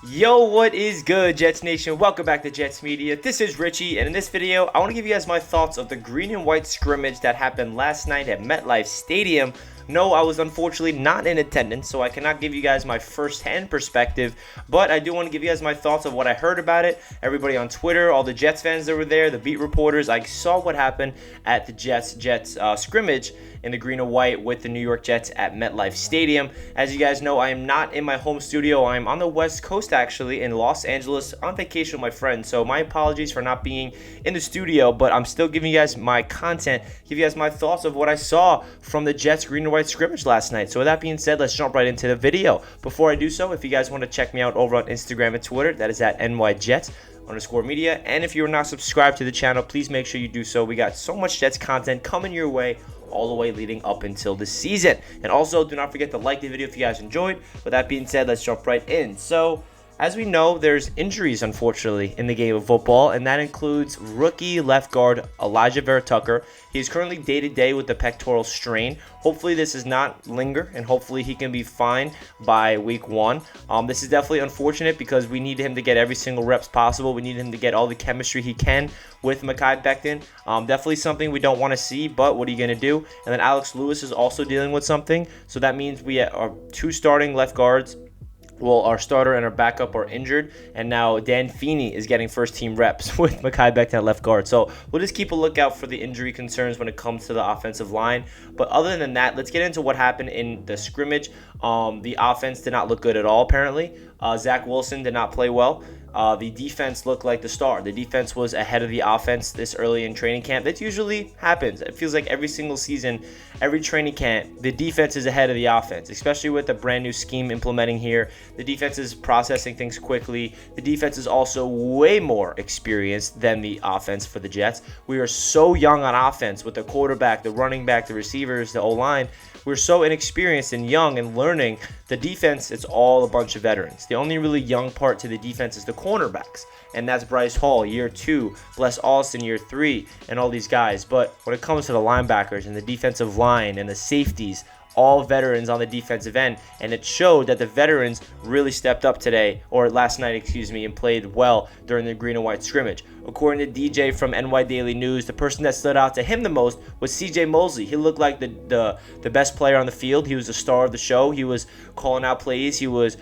Yo, what is good, Jets Nation? Welcome back to Jets Media. This is Richie, and in this video, I want to give you guys my thoughts of the green and white scrimmage that happened last night at MetLife Stadium. No, I was unfortunately not in attendance, so I cannot give you guys my first-hand perspective, but I do want to give you guys my thoughts of what I heard about it. Everybody on Twitter, all the Jets fans that were there, the beat reporters, I saw what happened at the Jets scrimmage in the green and white with the New York Jets at MetLife Stadium. As you guys know, I am not in my home studio. I'm on the West Coast, actually, in Los Angeles on vacation with my friends, so my apologies for not being in the studio, but I'm still giving you guys my content, give you guys my thoughts of what I saw from the Jets green and white scrimmage last night. So with that being said, let's jump right into the video. Before I do so, if you guys want to check me out over on Instagram and Twitter, that is at NYJets_media. And if you're not subscribed to the channel, please make sure you do so. We got so much Jets content coming your way all the way leading up until the season. And also, do not forget to like the video if you guys enjoyed. With that being said, let's jump right in. So, as we know, there's injuries, unfortunately, in the game of football, and that includes rookie left guard Elijah Vera Tucker. He's currently day-to-day with the pectoral strain. Hopefully this does not linger, and hopefully he can be fine by week 1. This is definitely unfortunate because we need him to get every single reps possible. We need him to get all the chemistry he can with Mekhi Becton. Definitely something we don't want to see, but what are you going to do? And then Alex Lewis is also dealing with something, so that means we are 2 starting left guards. Well, our starter and our backup are injured, and now Dan Feeney is getting first-team reps with Mekhi Becton at left guard. So we'll just keep a lookout for the injury concerns when it comes to the offensive line. But other than that, let's get into what happened in the scrimmage. The offense did not look good at all, apparently. Zach Wilson did not play well. The defense looked like the star. The defense was ahead of the offense this early in training camp. That usually happens. It feels like every single season, every training camp, the defense is ahead of the offense, especially with the brand new scheme implementing here. The defense is processing things quickly. The defense is also way more experienced than the offense for the Jets. We are so young on offense with the quarterback, the running back, the receivers, the O-line. We're so inexperienced and young and learning. The defense, it's all a bunch of veterans. The only really young part to the defense is the cornerbacks, and that's Bryce Hall, year 2, Bless Austin, year 3, and all these guys. But when it comes to the linebackers and the defensive line and the safeties, all veterans on the defensive end, and it showed that the veterans really stepped up today, or last night, and played well during the green and white scrimmage. According to DJ from NY Daily News, the person that stood out to him the most was CJ Mosley. He looked like the best player on the field. He was the star of the show. He was calling out plays. He was,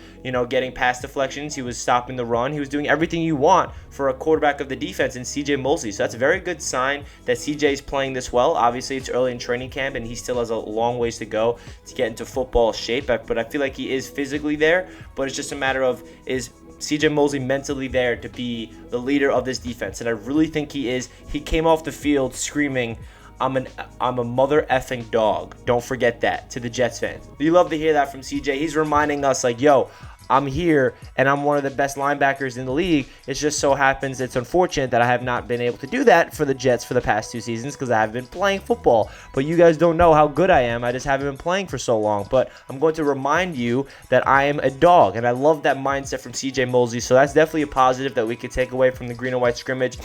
getting pass deflections. He was stopping the run. He was doing everything you want for a quarterback of the defense in CJ Mosley. So that's a very good sign that CJ is playing this well. Obviously, it's early in training camp, and he still has a long ways to go to get into football shape. But I feel like he is physically there, but it's just a matter of, is CJ Mosley mentally there to be the leader of this defense? And I really think he is. He came off the field screaming, I'm a mother effing dog. Don't forget that, to the Jets fans. You love to hear that from CJ. He's reminding us, like, yo, I'm here, and I'm one of the best linebackers in the league. It just so happens it's unfortunate that I have not been able to do that for the Jets for the past 2 seasons because I have been playing football. But you guys don't know how good I am. I just haven't been playing for so long. But I'm going to remind you that I am a dog, and I love that mindset from CJ Mosley. So that's definitely a positive that we could take away from the green and white scrimmage.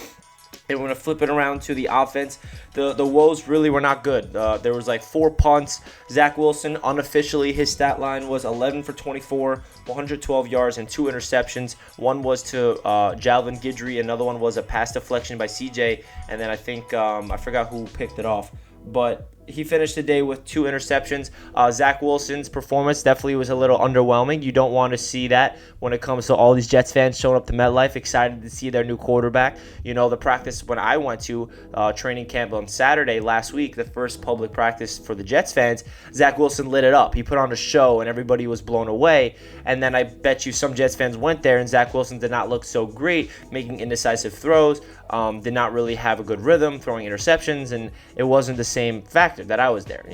And we're going to flip it around to the offense. The woes really were not good. There was like 4 punts. Zach Wilson, unofficially, his stat line was 11 for 24, 112 yards, and 2 interceptions. One was to Jalvin Guidry. Another one was a pass deflection by CJ. And then I think, I forgot who picked it off. But he finished the day with 2 interceptions. Zach Wilson's performance definitely was a little underwhelming. You don't want to see that when it comes to all these Jets fans showing up to MetLife, excited to see their new quarterback. The practice when I went to training camp on Saturday last week, the first public practice for the Jets fans, Zach Wilson lit it up. He put on a show, and everybody was blown away. And then I bet you some Jets fans went there, and Zach Wilson did not look so great, making indecisive throws, did not really have a good rhythm, throwing interceptions, and it wasn't the same factor that I was there.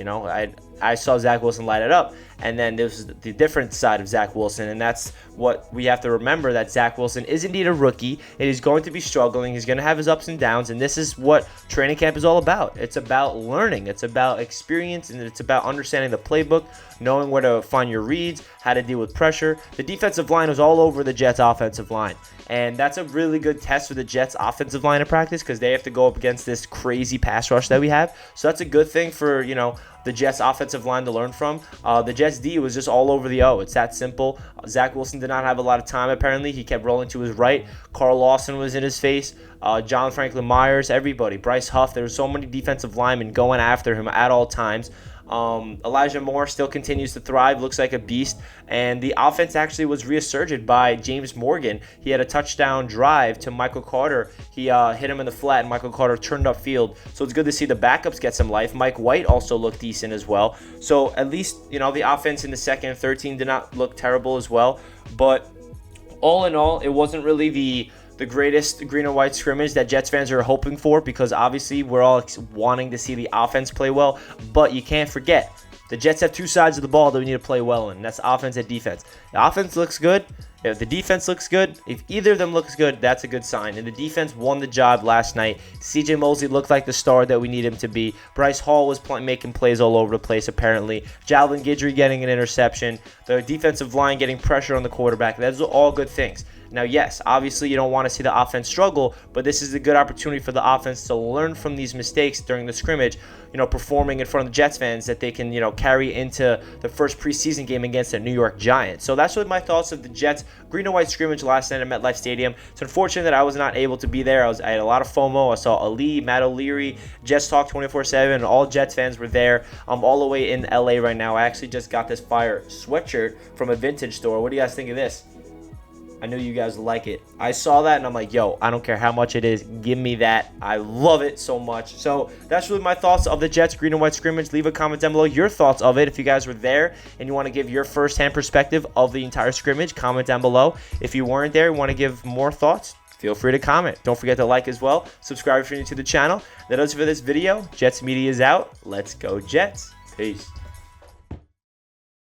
I saw Zach Wilson light it up, and then this is the different side of Zach Wilson, and that's what we have to remember, that Zach Wilson is indeed a rookie, and he's going to be struggling. He's going to have his ups and downs, and this is what training camp is all about. It's about learning. It's about experience, and it's about understanding the playbook, knowing where to find your reads, how to deal with pressure. The defensive line was all over the Jets' offensive line, and that's a really good test for the Jets' offensive line of practice because they have to go up against this crazy pass rush that we have. So that's a good thing for, the Jets offensive line to learn from. The Jets D was just all over the O. It's that simple. Zach Wilson did not have a lot of time, apparently. He kept rolling to his right. Carl Lawson was in his face. John Franklin Myers, everybody. Bryce Huff. There were so many defensive linemen going after him at all times. Elijah Moore still continues to thrive, looks like a beast, and the offense actually was resurged by James Morgan. He had a touchdown drive to Michael Carter. He hit him in the flat, and Michael Carter turned upfield. So it's good to see the backups get some life. Mike White also looked decent as well. So at least, you know, the offense in the second and third team did not look terrible as well. But all in all, it wasn't really the greatest green and white scrimmage that Jets fans are hoping for, because obviously we're all wanting to see the offense play well. But you can't forget, the Jets have two sides of the ball that we need to play well in. That's offense and defense. The offense looks good. If the defense looks good, if either of them looks good, that's a good sign. And the defense won the job last night. CJ Mosley looked like the star that we need him to be. Bryce Hall was making plays all over the place, apparently. Jalvin Guidry getting an interception. The defensive line getting pressure on the quarterback. Those are all good things. Now, yes, obviously you don't want to see the offense struggle, but this is a good opportunity for the offense to learn from these mistakes during the scrimmage, you know, performing in front of the Jets fans that they can, you know, carry into the first preseason game against the New York Giants. So that's what my thoughts of the Jets green and white scrimmage last night at MetLife Stadium. It's unfortunate that I was not able to be there. I had a lot of FOMO. I saw Ali, Matt O'Leary, Jets Talk 24/7, and all Jets fans were there. I'm all the way in LA right now. I actually just got this fire sweatshirt from a vintage store. What do you guys think of this? I know you guys like it. I saw that and I'm like, yo, I don't care how much it is. Give me that. I love it so much. So that's really my thoughts of the Jets green and white scrimmage. Leave a comment down below your thoughts of it. If you guys were there and you want to give your firsthand perspective of the entire scrimmage, comment down below. If you weren't there and want to give more thoughts, feel free to comment. Don't forget to like as well. Subscribe if you're new to the channel. That does it for this video. Jets Media is out. Let's go Jets. Peace.